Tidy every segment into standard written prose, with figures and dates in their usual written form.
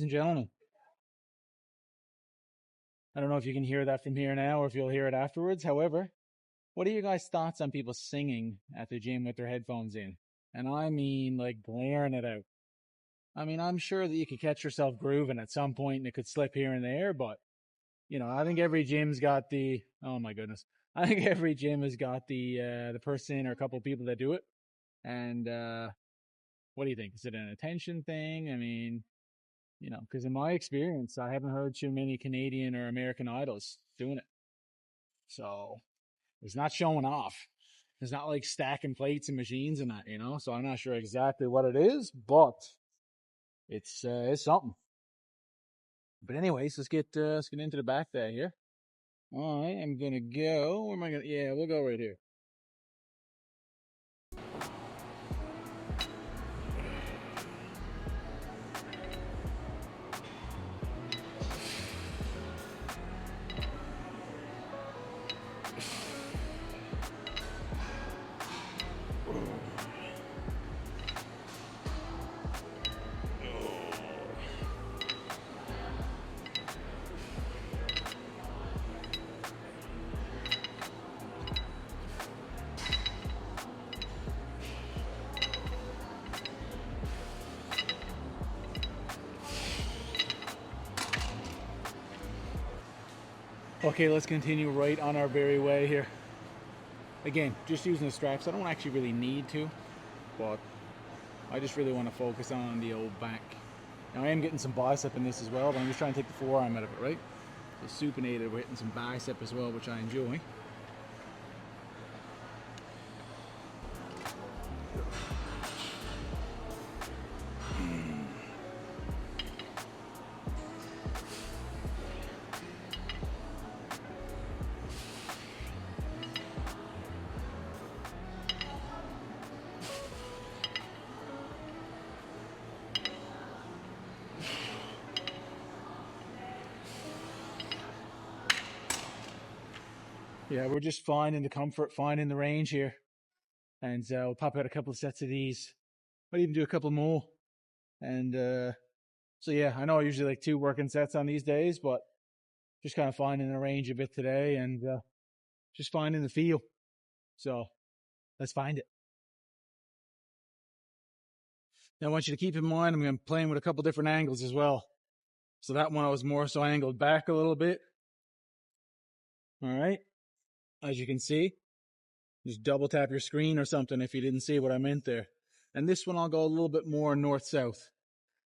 and gentlemen. I don't know if you can hear that from here now or if you'll hear it afterwards. However, what are your guys' thoughts on people singing at the gym with their headphones in? And I mean, like, blaring it out. I mean, I'm sure that you could catch yourself grooving at some point and it could slip here and there, but, I think every gym's got oh my goodness. I think every gym has got the person or a couple of people that do it. And, what do you think? Is it an attention thing? I mean, because in my experience, I haven't heard too many Canadian or American idols doing it. So it's not showing off. It's not like stacking plates and machines and that. So I'm not sure exactly what it is, but it's something. But anyways, let's get into the back there here. All right, I'm gonna go. Where am I gonna? Yeah, we'll go right here. Okay, let's continue right on our very way here. Again, just using the straps. I don't actually really need to, but I just really want to focus on the old back. Now I am getting some bicep in this as well, but I'm just trying to take the forearm out of it, right? So supinated, we're hitting some bicep as well, which I enjoy. Yeah, we're just finding the comfort, finding the range here. And we'll pop out a couple of sets of these. Might even do a couple more. And so yeah, I know I usually like 2 working sets on these days, but just kind of finding the range a bit today and just finding the feel. So let's find it. Now I want you to keep in mind, I'm going to be playing with a couple different angles as well. So that one I was more so angled back a little bit. All right. As you can see, just double tap your screen or something if you didn't see what I meant there. And this one I'll go a little bit more north-south,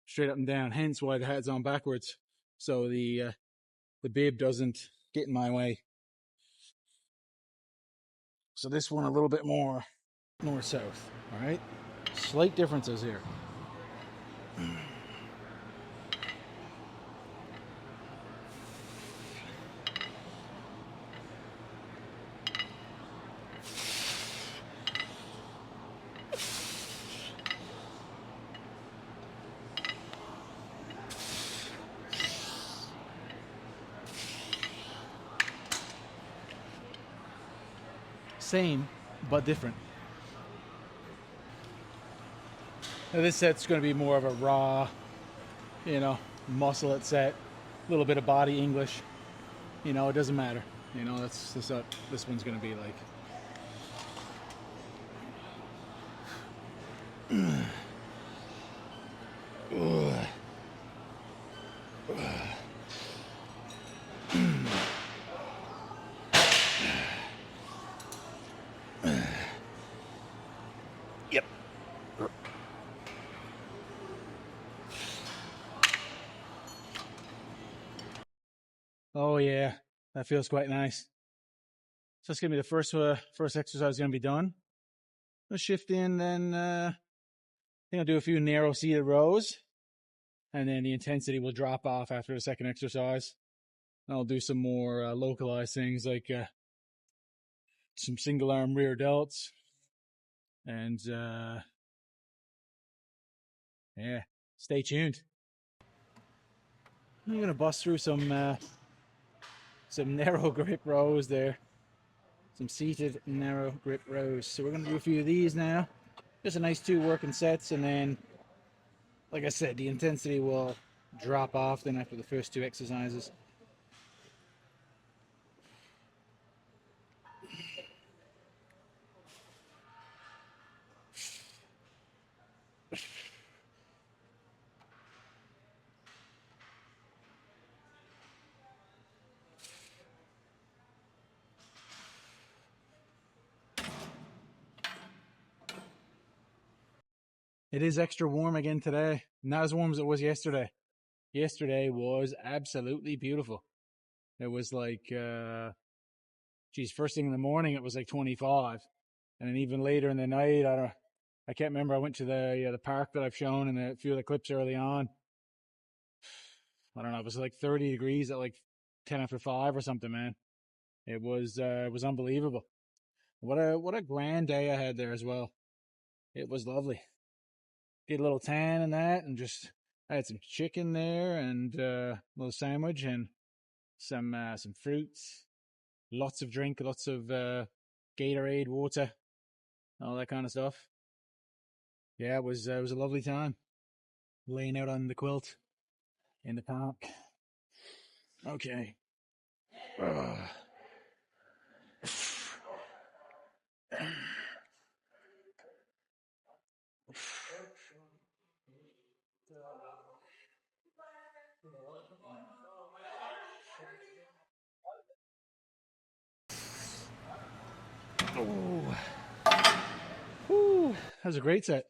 straight up and down, hence why the head's on backwards. So the bib doesn't get in my way. So this one a little bit more north-south, all right? Slight differences here. Same, but different. Now this set's going to be more of a raw, muscle it set, a little bit of body English. It doesn't matter. That's what this one's going to be like. Yep. Oh yeah, that feels quite nice. So that's gonna be the first exercise gonna be done. Let's shift in then. I think I'll do a few narrow seated rows, and then the intensity will drop off after the second exercise. I'll do some more localized things like some single arm rear delts, and yeah, stay tuned. I'm gonna bust through some narrow grip rows there. Some seated narrow grip rows. So we're gonna do a few of these now. Just a nice 2 working sets, and then, like I said, the intensity will drop off then after the first two exercises. It is extra warm again today. Not as warm as it was yesterday. Yesterday was absolutely beautiful. It was like, first thing in the morning it was like 25, and then even later in the night, I can't remember. I went to the park that I've shown in a few of the clips early on. I don't know. It was like 30 degrees at like 10 after 5 or something, man. It was unbelievable. What a grand day I had there as well. It was lovely. Get a little tan and that, and just I had some chicken there and a little sandwich and some fruits, lots of drink, lots of Gatorade, water, all that kind of stuff. Yeah, it was a lovely time. Laying out on the quilt in the park. Okay. Oh, that was a great set.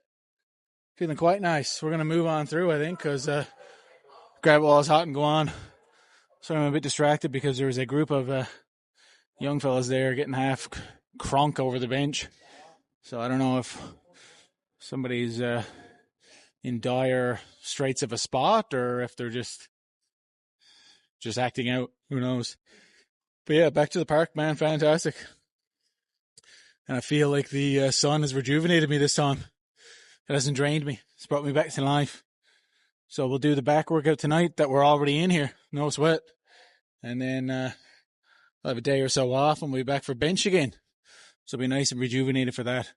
Feeling quite nice. We're going to move on through, I think, because grab wall is hot and go on. So I'm a bit distracted because there was a group of young fellas there getting half crunk over the bench. So I don't know if somebody's in dire straits of a spot or if they're just acting out. Who knows? But yeah, back to the park, man. Fantastic. And I feel like the sun has rejuvenated me this time. It hasn't drained me. It's brought me back to life. So we'll do the back workout tonight that we're already in here. No sweat. And then I'll have a day or so off and we'll be back for bench again. So it'll be nice and rejuvenated for that.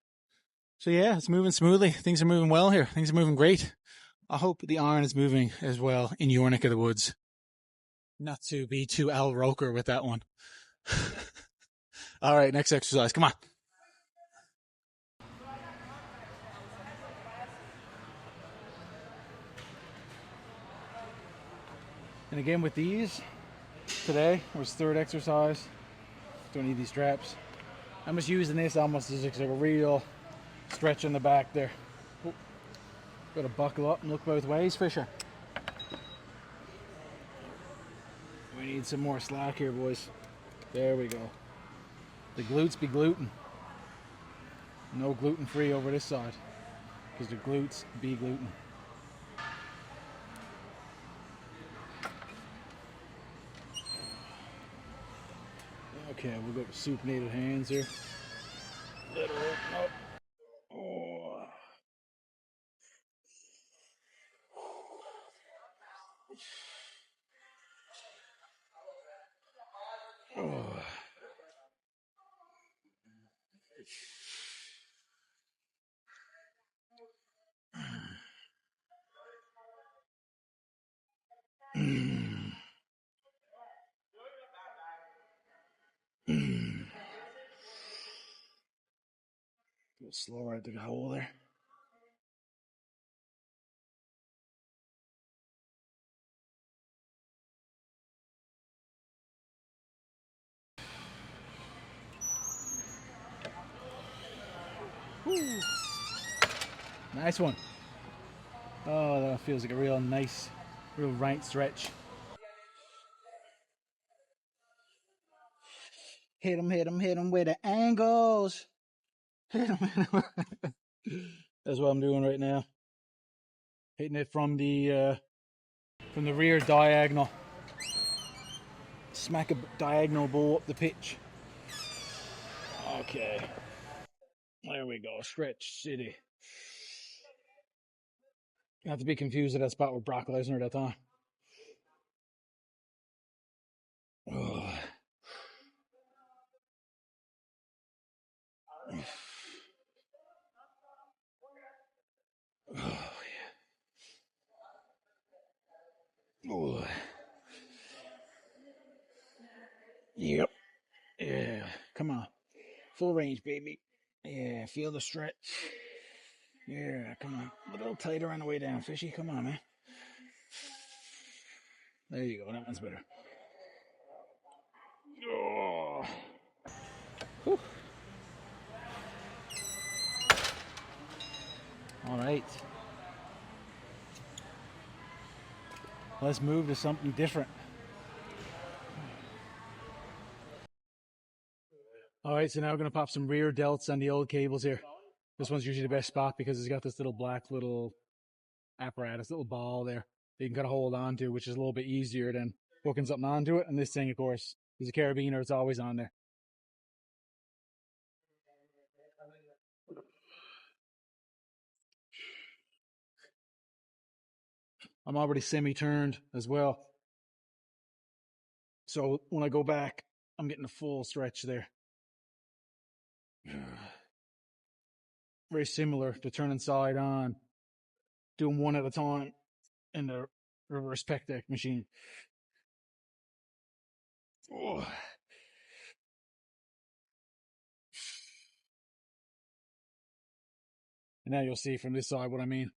So yeah, it's moving smoothly. Things are moving well here. Things are moving great. I hope the iron is moving as well in your neck of the woods. Not to be too Al Roker with that one. All right, next exercise. Come on. And again with these, today was third exercise. Don't need these straps. I'm just using this almost as like a real stretch in the back there. Oh, gotta buckle up and look both ways, Fisher. We need some more slack here, boys. There we go. The glutes be gluten. No gluten free over this side, because the glutes be gluten. Okay, we'll go with supinated hands here. Let her open up. Oh. Oh. Go slower at the hole there. Woo. Nice one. Oh, that feels like a real nice, real right stretch. Hit him with the angles. Hit him. That's what I'm doing right now. Hitting it from the rear diagonal. Smack a diagonal ball up the pitch. Okay. There we go. Stretch City. Not to be confused with that spot with Brock Lesnar at that time. Oh. Oh, Ooh. Yep. Yeah. Come on. Full range, baby. Yeah. Feel the stretch. Yeah. Come on. A little tighter on the way down, fishy. Come on, man. There you go. That one's better. Oh. Whew. All right. Let's move to something different. All right, so now we're going to pop some rear delts on the old cables here. This one's usually the best spot because it's got this little black little apparatus, little ball there that you can kind of hold on to, which is a little bit easier than hooking something onto it. And this thing, of course, is a carabiner. It's always on there. I'm already semi-turned as well. So when I go back, I'm getting a full stretch there. Very similar to turning side on, doing one at a time in the reverse pec deck machine. Oh. And now you'll see from this side what I mean.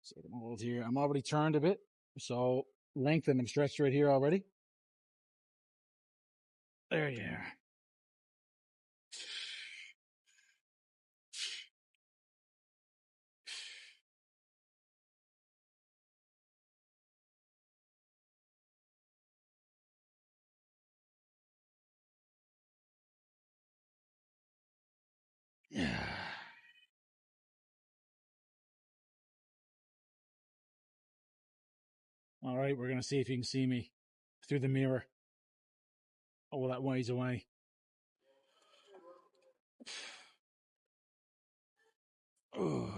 So hold here. I'm already turned a bit, so lengthen and stretched right here already. There you are. Yeah. All right, we're going to see if you can see me through the mirror. Oh, that ways away. Oh.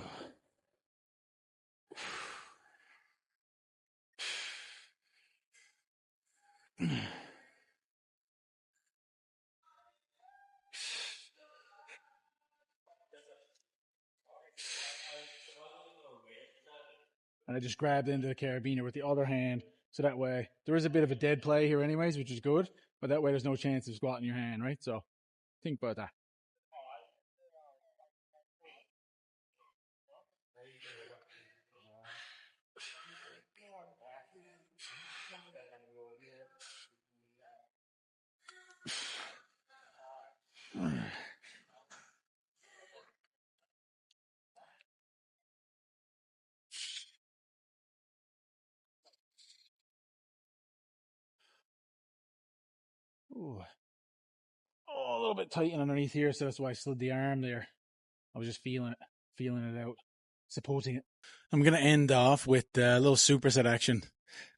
And I just grabbed into the carabiner with the other hand, so that way there is a bit of a dead play here anyways, which is good, but that way there's no chance of squatting your hand, right? So think about that. Ooh. Oh, a little bit tight underneath here, so that's why I slid the arm there. I was just feeling it out, supporting it. I'm going to end off with a little superset action.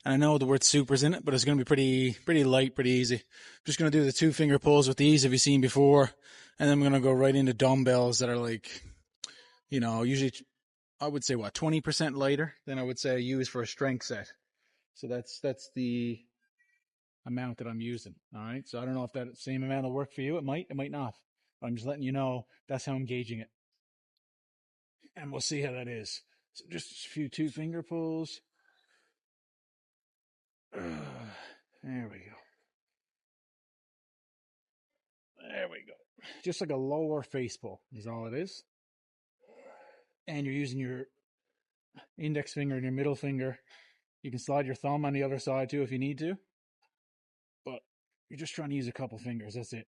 And I know the word super's in it, but it's going to be pretty light, pretty easy. I'm just going to do the 2-finger pulls with these, have you seen before? And then I'm going to go right into dumbbells that are like, usually I would say 20% lighter than I would say I use for a strength set. So that's the amount that I'm using. All right. So I don't know if that same amount will work for you. It might not. But I'm just letting you know that's how I'm gauging it. And we'll see how that is. So just a few 2-finger pulls. There we go. There we go. Just like a lower face pull is all it is. And you're using your index finger and your middle finger. You can slide your thumb on the other side too if you need to. But you're just trying to use a couple fingers. That's it.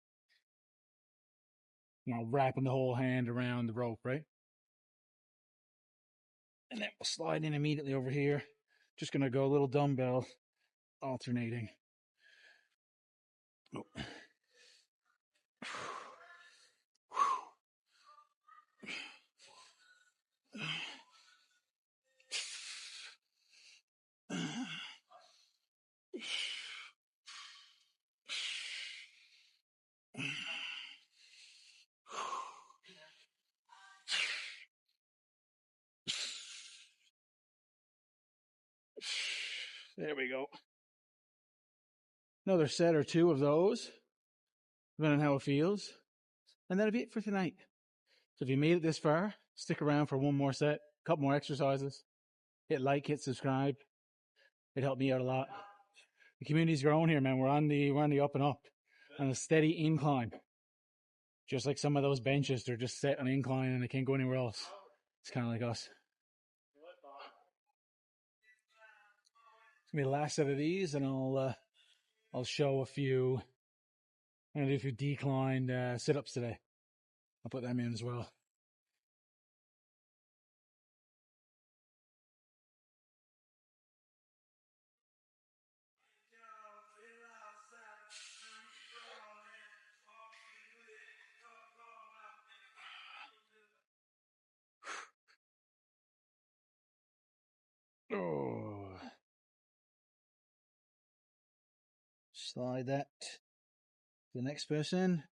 Wrapping the whole hand around the rope, right? And then we'll slide in immediately over here. Just going to go a little dumbbell alternating. Oh. There we go. Another set or two of those, depending on how it feels. And that'll be it for tonight. So if you made it this far, stick around for one more set, a couple more exercises. Hit like, hit subscribe. It helped me out a lot. The community's growing here, man. We're on the up and up, on a steady incline. Just like some of those benches, they're just set on an incline and they can't go anywhere else. It's kind of like us. It's gonna be the last set of these, and I'll show a few. I'm gonna do a few declined sit-ups today. I'll put them in as well. Oh. Slide that to the next person.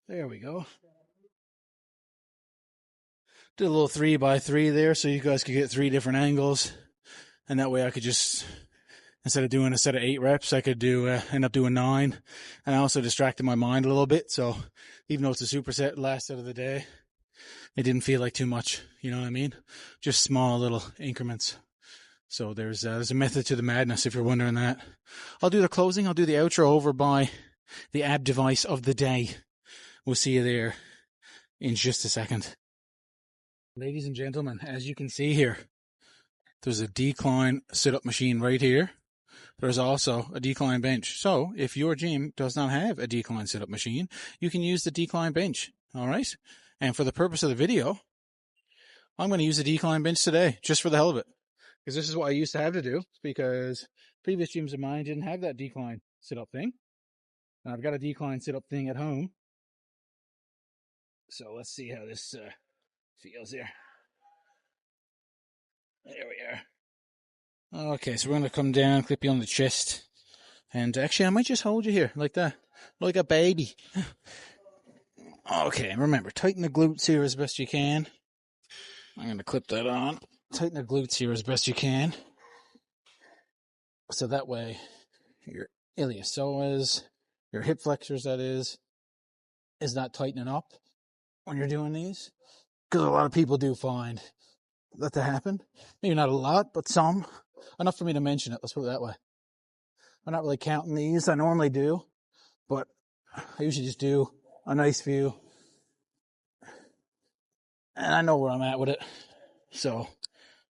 There we go. Did a little 3x3 there so you guys could get 3 different angles. And that way I could just, instead of doing a set of 8 reps, I could end up doing 9. And I also distracted my mind a little bit. So even though it's a superset last set of the day, it didn't feel like too much. You know what I mean? Just small little increments. So there's a method to the madness if you're wondering that. I'll do the closing. I'll do the outro over by the ab device of the day. We'll see you there in just a second. Ladies and gentlemen, as you can see here, there's a decline sit-up machine right here. There's also a decline bench. So if your gym does not have a decline sit-up machine, you can use the decline bench. All right? And for the purpose of the video, I'm going to use the decline bench today, just for the hell of it. Because this is what I used to have to do, because previous gyms of mine didn't have that decline sit-up thing. And I've got a decline sit-up thing at home. So let's see how this feels here. There we are. Okay, so we're going to come down, clip you on the chest. And actually, I might just hold you here, like that. Like a baby. Okay, remember, tighten the glutes here as best you can. I'm going to clip that on. Tighten the glutes here as best you can. So that way, your iliopsoas, your hip flexors, that is not tightening up when you're doing these. Because a lot of people do find that to happen. Maybe not a lot, but some. Enough for me to mention it, let's put it that way. I'm not really counting these. I normally do. But I usually just do a nice few. And I know where I'm at with it. So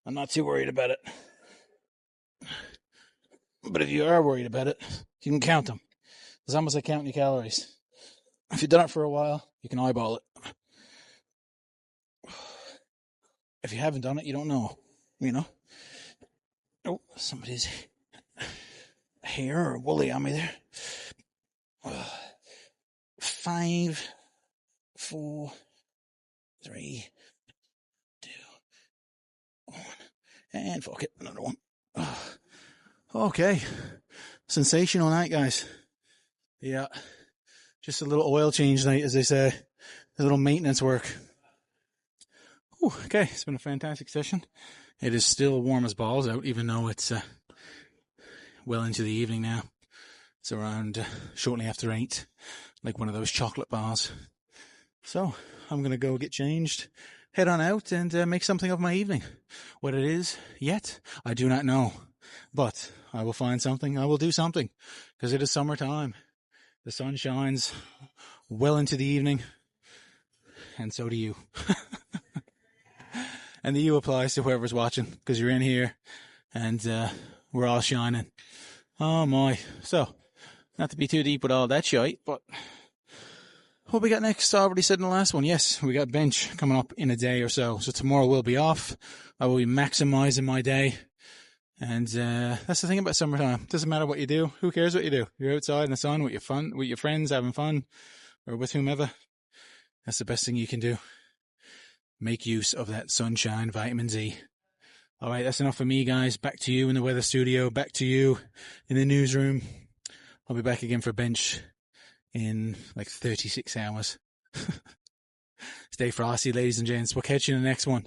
I'm not too worried about it. But if you are worried about it, you can count them. It's almost like counting your calories. If you've done it for a while, you can eyeball it. If you haven't done it, you don't know. You know? Oh, somebody's hair or woolly on me there. 5, 4, 3, 2, 1. And fuck it, another one. Okay. Sensational night, guys. Yeah. Just a little oil change night, as they say. A little maintenance work. Whew, okay, it's been a fantastic session. It is still warm as balls out, even though it's well into the evening now. It's around shortly after 8, like one of those chocolate bars. So I'm going to go get changed, head on out, and make something of my evening. What it is yet, I do not know. But I will find something. I will do something, because it is summertime. The sun shines well into the evening, and so do you. And the you applies to whoever's watching, because you're in here, and we're all shining. Oh my. So, not to be too deep with all that shite, but what we got next? I already said in the last one. Yes, we got bench coming up in a day or so. So tomorrow we'll be off. I will be maximizing my day. And that's the thing about summertime. Doesn't matter what you do. Who cares what you do? You're outside in the sun with your friends, having fun, or with whomever. That's the best thing you can do. Make use of that sunshine, vitamin Z. All right, that's enough for me, guys. Back to you in the weather studio. Back to you in the newsroom. I'll be back again for bench in like 36 hours. Stay frosty, ladies and gents. We'll catch you in the next one.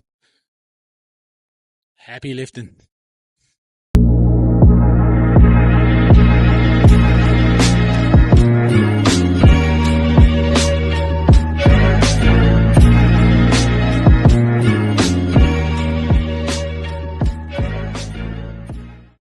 Happy lifting.